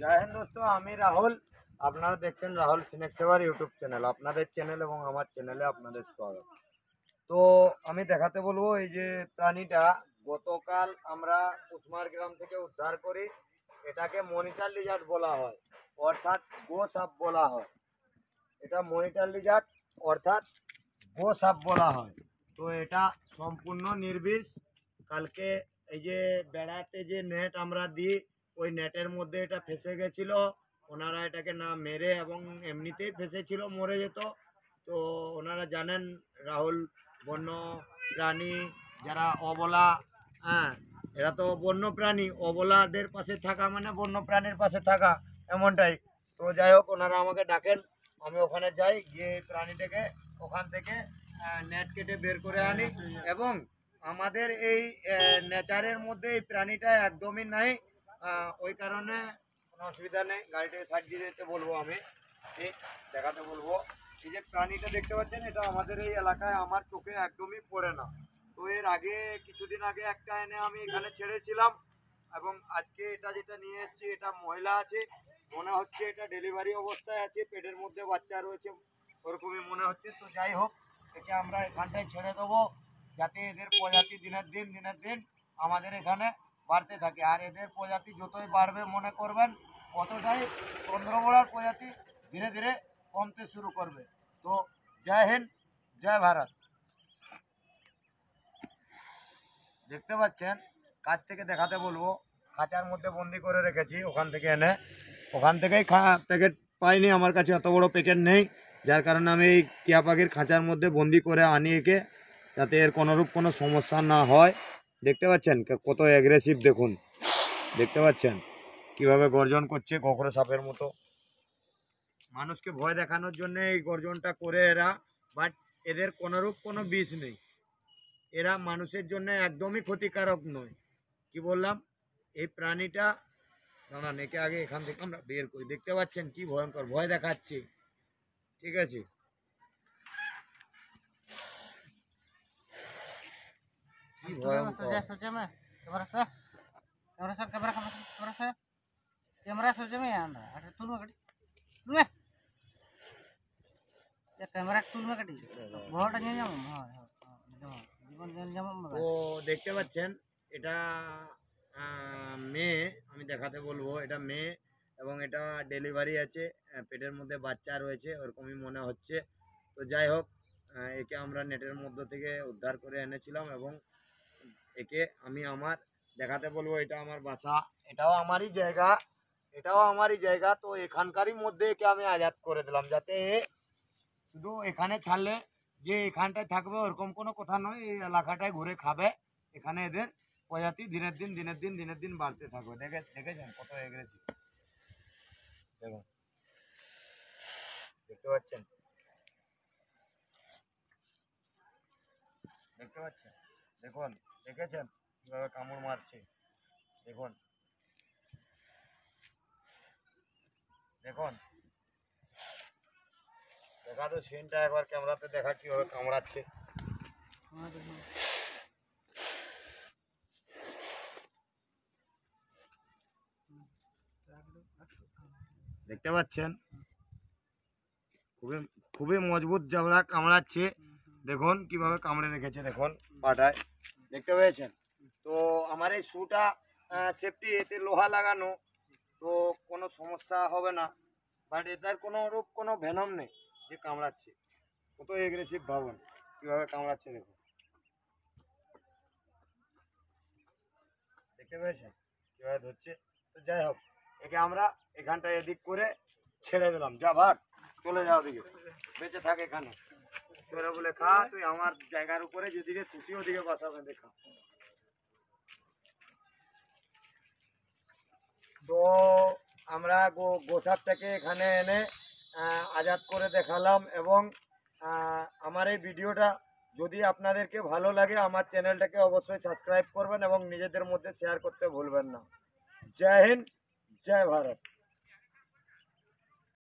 জয় হিন্দ দোস্তোं, আমি রাহুল। আপনারা দেখছেন রাহুল সিনেক সেবার ইউটিউব চ্যানেল। আপনাদের চ্যানেল এবং আমার চ্যানেলে আপনাদের স্বাগত। তো আমি দেখাতে বলবো এই যে প্রাণীটা গতকাল আমরা কুসমার গ্রাম থেকে উদ্ধার করি। এটাকে মনিটর লিজার্ড বলা হয়, অর্থাৎ গো সাপ বলা হয়। এটা মনিটর লিজার্ড অর্থাৎ গো সাপ বলা হয়। তো এটা সম্পূর্ণ নির্বিষ। কালকে এই যে বেড়াতে যে নেট আমরা দিই, ওই নেটের মধ্যে এটা ফেসে গেছিলো। ওনারা এটাকে না মেরে এবং এমনিতেই ফেসেছিল, মরে যেত। তো ওনারা জানেন রাহুল বন্য প্রাণী যারা অবলা, হ্যাঁ, এরা তো বন্য প্রাণী। অবলাদের পাশে থাকা মানে বন্য প্রাণীর পাশে থাকা, এমনটাই। তো যাই হোক, ওনারা আমাকে ডাকেন, আমি ওখানে যাই, গিয়ে প্রাণীটাকে ওখান থেকে নেট কেটে বের করে আনি। এবং আমাদের এই নেচারের মধ্যে এই প্রাণীটা একদমই নাই। ওই কারণে কোনো অসুবিধা নেই, গাড়িটাকে সাইড দিয়ে যেতে বলবো। আমি ঠিক দেখাতে বলবো। এই যে প্রাণীটা দেখতে পাচ্ছেন, এটা আমাদের এই এলাকায় আমার চোখে একদমই পড়ে না। তো এর আগে কিছুদিন আগে একটা এনে আমি এখানে ছেড়েছিলাম, এবং আজকে এটা যেটা নিয়ে এসেছি এটা মহিলা আছে, মনে হচ্ছে এটা ডেলিভারি অবস্থায় আছে, পেটের মধ্যে বাচ্চা রয়েছে, ওরকমই মনে হচ্ছে। তো যাই হোক, একে আমরা এখানটায় ছেড়ে দেবো, যাতে এদের প্রজাতি দিনের দিন আমাদের এখানে বাড়তে থাকে। আর এদের প্রজাতি যতই বাড়বে মনে করবেন, ততটাই চন্দ্রবড়ার প্রজাতি ধীরে ধীরে কমতে শুরু করবে। তো জয় হিন্দ, জয় ভারত। দেখতে পাচ্ছেন, কাছ থেকে দেখাতে বলবো, খাঁচার মধ্যে বন্দি করে রেখেছি ওখান থেকে এনে। ওখান থেকেই প্যাকেট পাইনি, আমার কাছে অত বড় প্যাকেট নেই, যার কারণে আমি এই টিয়া পাখির খাঁচার মধ্যে বন্দি করে আনি একে, যাতে এর কোনোরূপ কোনো সমস্যা না হয়। দেখতে পাচ্ছেন কত অ্যাগ্রেসিভ, দেখুন, দেখতে পাচ্ছেন কিভাবে গর্জন করছে গোখরো সাপের মতো। মানুষকে ভয় দেখানোর জন্য এই গর্জনটা করে এরা, বাট এদের কোনোরূপ কোনো বিষ নেই। এরা মানুষের জন্য একদমই ক্ষতিকারক নয়। কি বললাম, এই প্রাণীটা, দাঁড়ান একে আগে এখান থেকে আমরা বের করি। দেখতে পাচ্ছেন কি ভয়ঙ্কর ভয় দেখাচ্ছে, ঠিক আছে। কি ভয়ঙ্কর। তো দেখতে পাচ্ছেন এটা মেয়ে, আমি দেখাতে বলবো, এটা মেয়ে এবং এটা ডেলিভারি আছে, পেটের মধ্যে বাচ্চা রয়েছে ওরকমই মনে হচ্ছে। তো যাই হোক, একে আমরা নেটের মধ্যে থেকে উদ্ধার করে এনেছিলাম, এবং একে আমি আমার দেখাতে বলবো, এটা আমার বাসা, এটাও আমারই জায়গা, এটাও আমারই জায়গা। তো এখানকারই মধ্যে একে আমি আজাদ করে দিলাম, যাতে শুধু এখানে ছাড়লে যে এখানটায় থাকবে ওরকম কোনো কথা নয়, এই এলাকাটায় ঘুরে খাবে। এখানে এদের প্রজাতি দিনের দিন বাড়তে থাকবে। দেখেছেন কত এগ্রেসিভ, দেখুন, দেখতে পাচ্ছেন, দেখতে পাচ্ছেন, দেখুন, দেখেছেন কীভাবে কামড় মারছে, দেখুন, দেখুন, দেখা তো সিনটা একবার ক্যামেরাতে দেখা কীভাবে কামড়াচ্ছে। দেখতে পাচ্ছেন খুবই খুবই মজবুত জাবড়া কামড়াচ্ছে, দেখুন কিভাবে কামড়ে রেখেছে, দেখুন পাটায়, দেখতে পেয়েছেন। তো আমার এই শুটা সেফটি, এতে লোহা লাগানো, তো কোনো সমস্যা হবে না। বাট এটার কোনো রূপ কোনো ভেনম নেই যে কামড়াচ্ছে। কত এগ্রেসিভ ভাবুন কীভাবে কামড়াচ্ছে, দেখুন, দেখতে পেয়েছেন কীভাবে ধরছে। তো যাই হোক, একে আমরা এখানটায় এদিক করে ছেড়ে দিলাম, যা ভাগ, চলে যাও দিকে, বেঁচে থাক এখানে। তোরা বলে খা, তুই আমার জায়গার উপরে যেদিকে খুশি ওদিকে বাসা বেঁধে খা। তো আমরা গোসাপটাকে এখানে এনে আজাদ করে দেখালাম। এবং আমার এই ভিডিওটা যদি আপনাদেরকে ভালো লাগে, আমার চ্যানেলটাকে অবশ্যই সাবস্ক্রাইব করবেন এবং নিজেদের মধ্যে শেয়ার করতে ভুলবেন না। জয় হিন্দ, জয় ভারত।